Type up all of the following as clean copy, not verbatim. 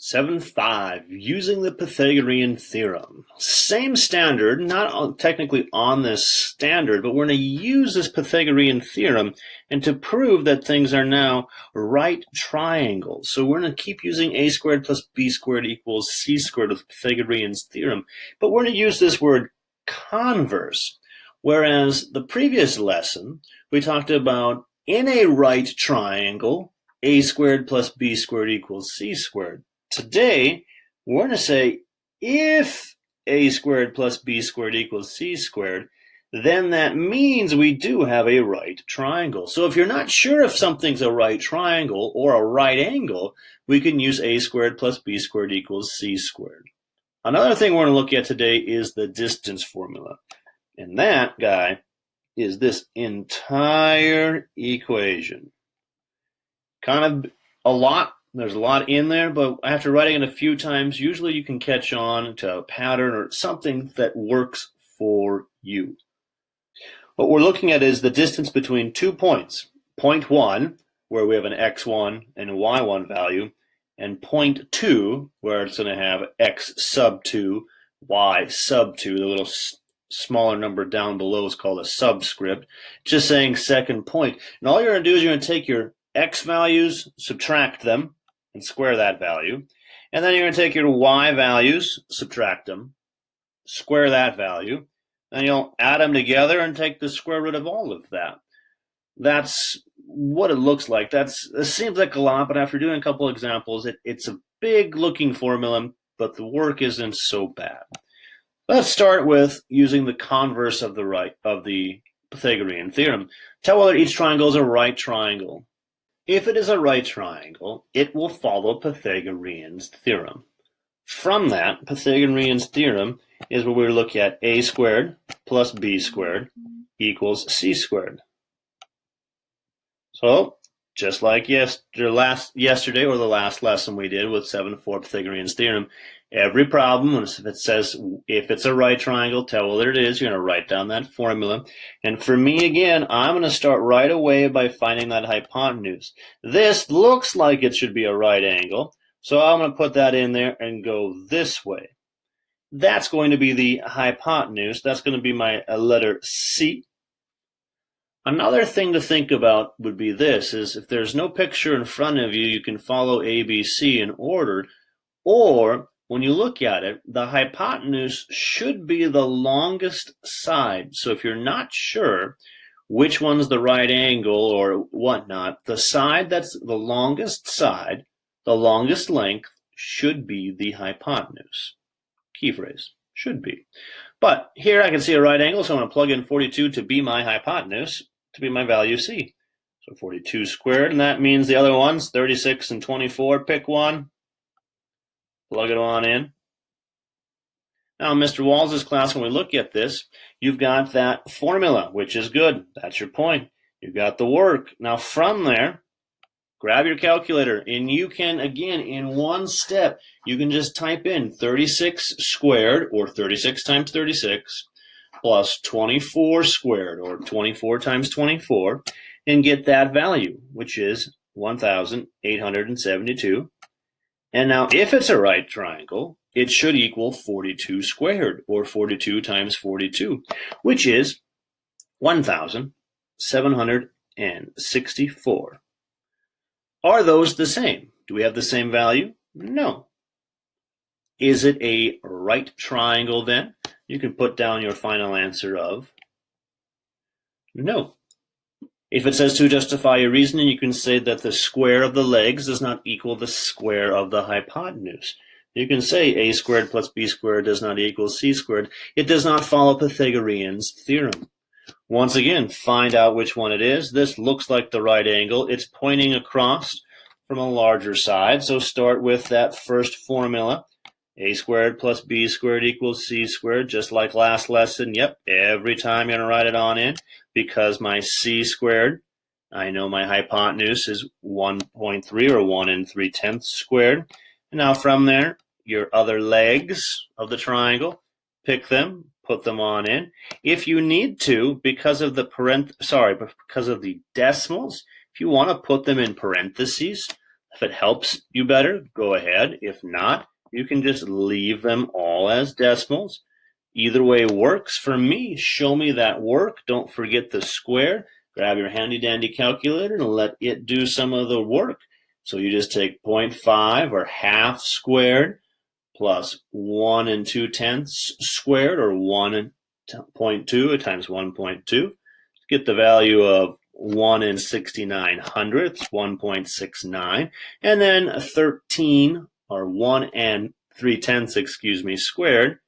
7.5, using the Pythagorean Theorem. Same standard, not technically on this standard, but we're going to use this Pythagorean Theorem and to prove that things are now right triangles. So we're going to keep using a squared plus b squared equals c squared with Pythagorean's theorem, but we're going to use this word converse. Whereas the previous lesson, we talked about in a right triangle, a squared plus b squared equals c squared. Today, we're going to say if a squared plus b squared equals c squared, then that means we do have a right triangle. So if you're not sure if something's a right triangle or a right angle, we can use a squared plus b squared equals c squared. Another thing we're going to look at today is the distance formula. And that guy is this entire equation. Kind of a lot. There's a lot in there, but after writing it a few times, usually you can catch on to a pattern or something that works for you. What we're looking at is the distance between 2 points. Point 1, where we have an x1 and a y1 value, and point 2, where it's going to have x sub 2, y sub 2. The little smaller number down below is called a subscript. Just saying second point. And all you're going to do is you're going to take your x values, subtract them, and square that value. And then you're going to take your y values, subtract them, square that value. Then you'll add them together and take the square root of all of that. That's what it looks like. It seems like a lot, but after doing a couple examples, it's a big looking formula, but the work isn't so bad. Let's start with using the converse of the Pythagorean theorem. Tell whether each triangle is a right triangle. If it is a right triangle, it will follow Pythagorean's theorem. From that, Pythagorean's theorem is where we look at a squared plus b squared equals c squared. So, just like yesterday or the last lesson we did with 7.4 Pythagorean's theorem, every problem, if it says if it's a right triangle, tell whether it is, you're going to write down that formula. And for me, again, I'm going to start right away by finding that hypotenuse. This looks like it should be a right angle, so I'm going to put that in there and go this way. That's going to be the hypotenuse. That's going to be my letter C. Another thing to think about would be this, is if there's no picture in front of you, you can follow ABC in order, or when you look at it, the hypotenuse should be the longest side. So if you're not sure which one's the right angle or whatnot, the side that's the longest side, the longest length, should be the hypotenuse. Key phrase, should be. But here I can see a right angle, so I'm going to plug in 42 to be my hypotenuse, to be my value C. So 42 squared, and that means the other ones, 36 and 24, pick one. Plug it on in. Now, in Mr. Walls' class, when we look at this, you've got that formula, which is good. That's your point. You've got the work. Now, from there, grab your calculator, and you can, again, in one step, you can just type in 36 squared, or 36 times 36, plus 24 squared, or 24 times 24, and get that value, which is 1,872. And now, if it's a right triangle, it should equal 42 squared, or 42 times 42, which is 1,764. Are those the same? Do we have the same value? No. Is it a right triangle then? You can put down your final answer of no. If it says to justify your reasoning, you can say that the square of the legs does not equal the square of the hypotenuse. You can say a squared plus b squared does not equal c squared. It does not follow Pythagorean's theorem. Once again, find out which one it is. This looks like the right angle. It's pointing across from a larger side. So start with that first formula. A squared plus b squared equals c squared, just like last lesson. Yep, every time you're going to write it on in, because my c squared, I know my hypotenuse is 1.3 or 1 3/10 squared. And now from there, your other legs of the triangle, pick them, put them on in. If you need to, because of the decimals, if you want to put them in parentheses, If it helps you better, go ahead. If not, you can just leave them all as decimals. Either way works for me. Show me that work. Don't forget the square. Grab your handy dandy calculator and let it do some of the work. So you just take 0.5 or half squared plus 1 2/10 squared, or 1.2 times 1.2. Get the value of 1 69 hundredths, 1.69, and then 13, or 1 3/10, squared,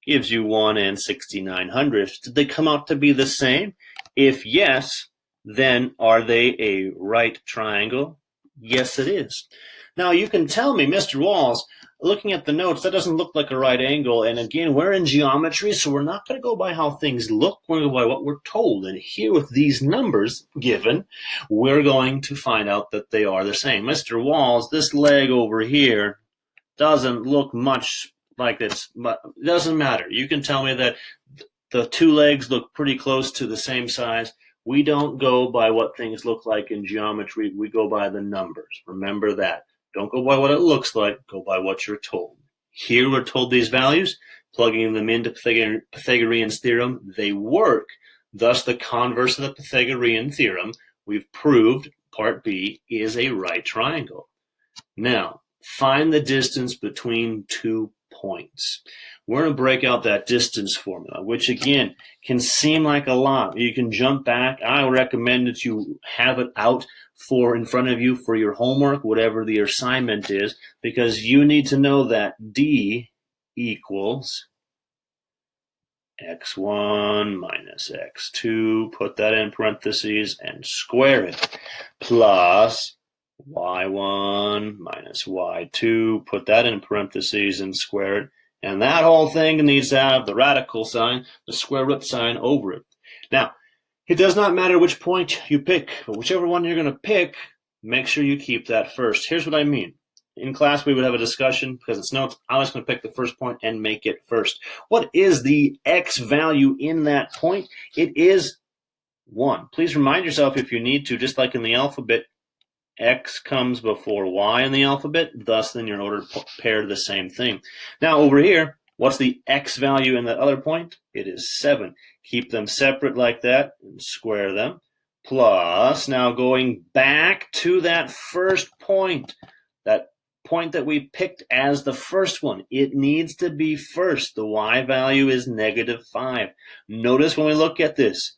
gives you 1 69 hundredths. Did they come out to be the same? If yes, then are they a right triangle? Yes, it is. Now you can tell me, Mr. Walls, looking at the notes, that doesn't look like a right angle. And again, we're in geometry, so we're not going to go by how things look. We're going to go by what we're told. And here with these numbers given, we're going to find out that they are the same. Mr. Walls, this leg over here doesn't look much like this. But it doesn't matter. You can tell me that the two legs look pretty close to the same size. We don't go by what things look like in geometry. We go by the numbers. Remember that. Don't go by what it looks like. Go by what you're told. Here we're told these values. Plugging them into Pythagorean's theorem, they work. Thus, the converse of the Pythagorean theorem, we've proved, part B, is a right triangle. Now, find the distance between 2 points. We're going to break out that distance formula, which again can seem like a lot. You can jump back. I recommend that you have it out in front of you for your homework, whatever the assignment is, because you need to know that D equals x1 minus x2, put that in parentheses and square it, plus y1 minus y2, put that in parentheses and square it. And that whole thing needs to have the radical sign, the square root sign over it. Now, it does not matter which point you pick, but whichever one you're going to pick, make sure you keep that first. Here's what I mean. In class, we would have a discussion because it's notes. I was going to pick the first point and make it first. What is the x value in that point? It is 1. Please remind yourself, if you need to, just like in the alphabet, X comes before Y in the alphabet, thus then you're in order to pair the same thing. Now over here, what's the X value in that other point? It is 7. Keep them separate like that and square them. Plus, now going back to that first point, that point that we picked as the first one, it needs to be first. The Y value is -5. Notice when we look at this,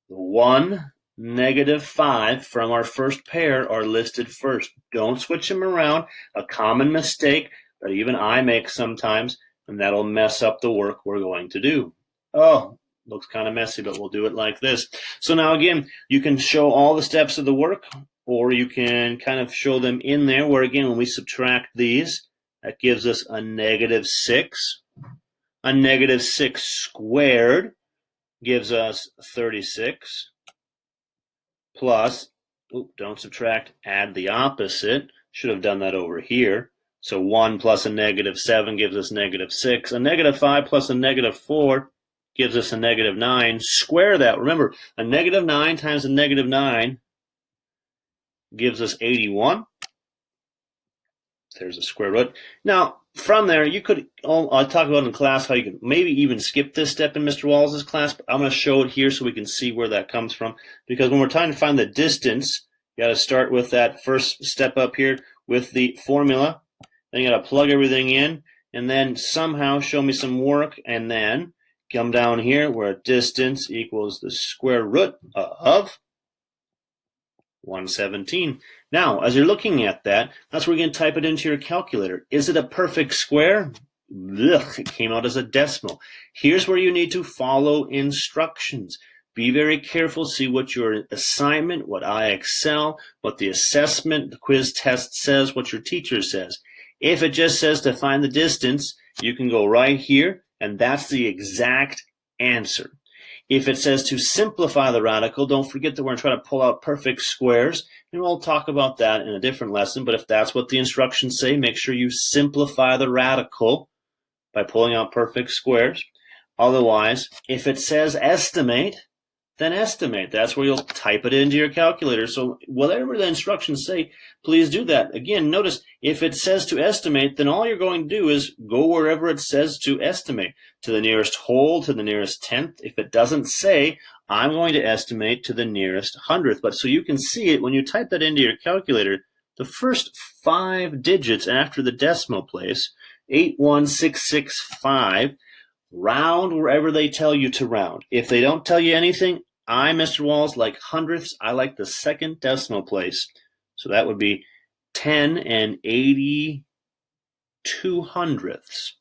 the 1, -5 from our first pair are listed first. Don't switch them around. A common mistake that even I make sometimes, and that'll mess up the work we're going to do. Oh, looks kind of messy, but we'll do it like this. So now again, you can show all the steps of the work, or you can kind of show them in there, where again, when we subtract these, that gives us a -6. A -6 squared gives us 36. Plus, don't subtract, add the opposite. Should have done that over here. So 1 plus a -7 gives us -6. A -5 plus a -4 gives us a -9. Square that. Remember, a -9 times a -9 gives us 81. There's a square root. Now, from there, you could, I'll talk about in class how you can maybe even skip this step in Mr. Wallace's class, but I'm going to show it here so we can see where that comes from. Because when we're trying to find the distance, you got to start with that first step up here with the formula. Then you got to plug everything in, and then somehow show me some work, and then come down here where distance equals the square root of 117. Now, as you're looking at that, that's where you're going to type it into your calculator. Is it a perfect square? Ugh, it came out as a decimal. Here's where you need to follow instructions. Be very careful. See what your assignment, what IXL, what the assessment, the quiz test says, what your teacher says. If it just says to find the distance, you can go right here, and that's the exact answer. If it says to simplify the radical, don't forget that we're going to try to pull out perfect squares, and we'll talk about that in a different lesson. But if that's what the instructions say, make sure you simplify the radical by pulling out perfect squares. Otherwise, if it says estimate, then estimate. That's where you'll type it into your calculator. So whatever the instructions say, please do that. Again, notice if it says to estimate, then all you're going to do is go wherever it says to estimate, to the nearest whole, to the nearest tenth. If it doesn't say, I'm going to estimate to the nearest hundredth. But so you can see it when you type that into your calculator, the first 5 digits after the decimal place, 81665, round wherever they tell you to round. If they don't tell you anything, Mr. Walls, like hundredths. I like the second decimal place. So that would be 10 and 82 hundredths.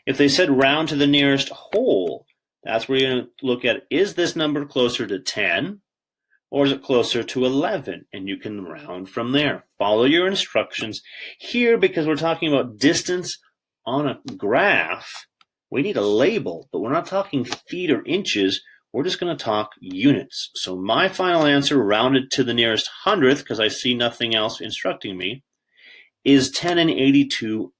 If they said round to the nearest whole, that's where you're going to look at, is this number closer to 10 or is it closer to 11? And you can round from there. Follow your instructions. Here, because we're talking about distance on a graph, we need a label, but we're not talking feet or inches. We're just going to talk units. So my final answer, rounded to the nearest hundredth, because I see nothing else instructing me, is 10 and 82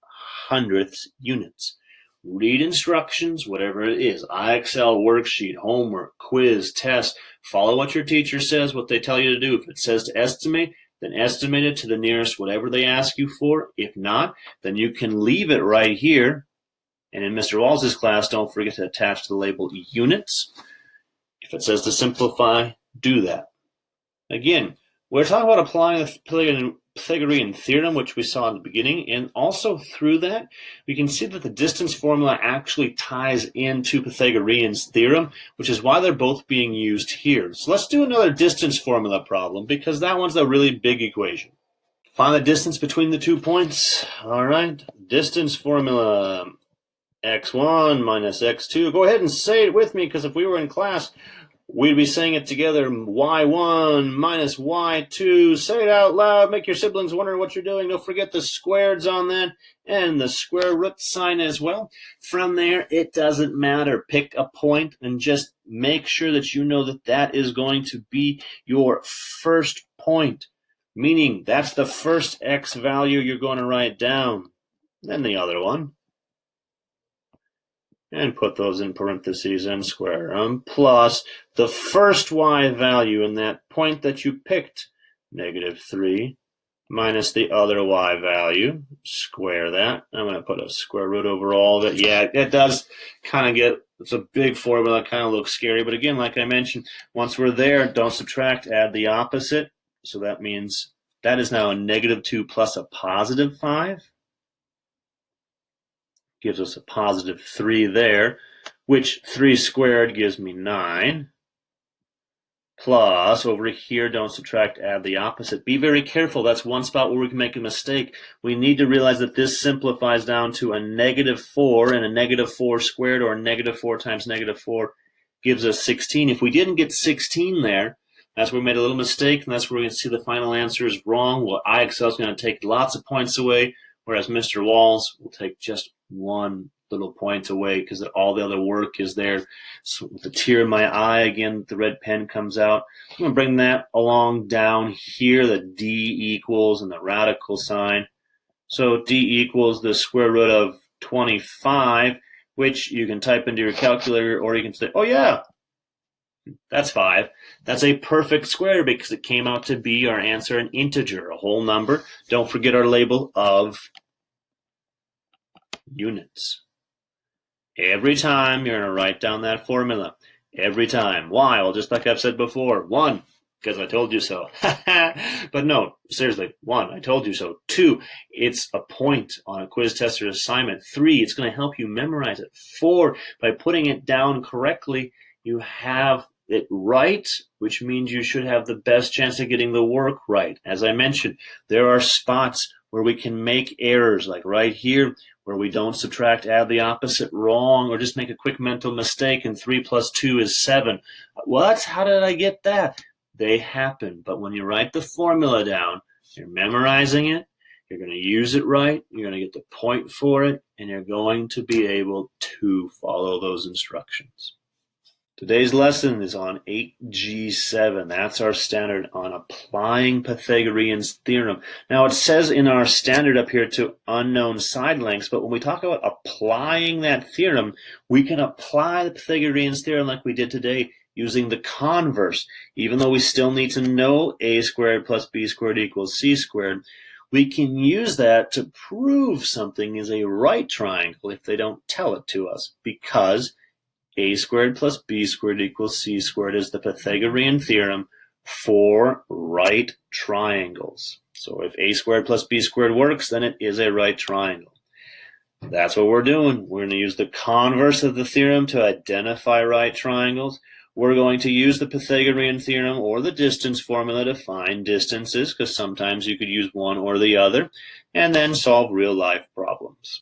hundredths units. Read instructions, whatever it is, IXL, worksheet, homework, quiz, test. Follow what your teacher says, what they tell you to do. If it says to estimate, then estimate it to the nearest whatever they ask you for. If not, then you can leave it right here. And in Mr. Walls' class, don't forget to attach the label units. If it says to simplify, do that. Again, we're talking about applying the Pythagorean Theorem, which we saw in the beginning, and also through that, we can see that the distance formula actually ties into Pythagorean's theorem, which is why they're both being used here. So let's do another distance formula problem, because that one's a really big equation. Find the distance between the 2 points. All right, distance formula, x1 minus x2. Go ahead and say it with me, because if we were in class, we'd be saying it together, y1 minus y2. Say it out loud. Make your siblings wonder what you're doing. Don't forget the squareds on that and the square root sign as well. From there, it doesn't matter. Pick a point and just make sure that you know that that is going to be your first point, meaning that's the first x value you're going to write down. Then the other one. And put those in parentheses and square them, plus the first y value in that point that you picked, -3, minus the other y value, square that. I'm going to put a square root over all of it. Yeah, it does kind of get, it's a big formula, kind of looks scary. But again, like I mentioned, once we're there, don't subtract, add the opposite. So that means that is now a -2 plus a +5. Gives us a +3 there, which 3 squared gives me 9. Plus, over here, don't subtract, add the opposite. Be very careful. That's one spot where we can make a mistake. We need to realize that this simplifies down to a -4, and a -4 squared, or a -4 times -4, gives us 16. If we didn't get 16 there, that's where we made a little mistake, and that's where we can see the final answer is wrong. Well, IXL is going to take lots of points away, whereas Mr. Walls will take just one little point away because all the other work is there. So with a tear in my eye, again, the red pen comes out. I'm going to bring that along down here, the d equals and the radical sign. So d equals the square root of 25, which you can type into your calculator, or you can say, oh yeah, that's 5. That's a perfect square because it came out to be our answer, an integer, a whole number. Don't forget our label of units. Every time you're going to write down that formula. Every time. Why? Well, just like I've said before. 1, because I told you so. But no, seriously. 1, I told you so. 2, it's a point on a quiz test or assignment. 3, it's going to help you memorize it. 4, by putting it down correctly, you have it right, which means you should have the best chance of getting the work right. As I mentioned, there are spots where we can make errors, like right here, where we don't subtract, add the opposite wrong, or just make a quick mental mistake, and 3 plus 2 is 7. What? How did I get that? They happen. But when you write the formula down, you're memorizing it, you're going to use it right, you're going to get the point for it, and you're going to be able to follow those instructions. Today's lesson is on 8G7. That's our standard on applying Pythagorean's theorem. Now, it says in our standard up here to unknown side lengths, but when we talk about applying that theorem, we can apply the Pythagorean theorem like we did today using the converse. Even though we still need to know a squared plus b squared equals c squared, we can use that to prove something is a right triangle if they don't tell it to us, because a squared plus b squared equals c squared is the Pythagorean theorem for right triangles. So if a squared plus b squared works, then it is a right triangle. That's what we're doing. We're going to use the converse of the theorem to identify right triangles. We're going to use the Pythagorean theorem or the distance formula to find distances, because sometimes you could use one or the other, and then solve real-life problems.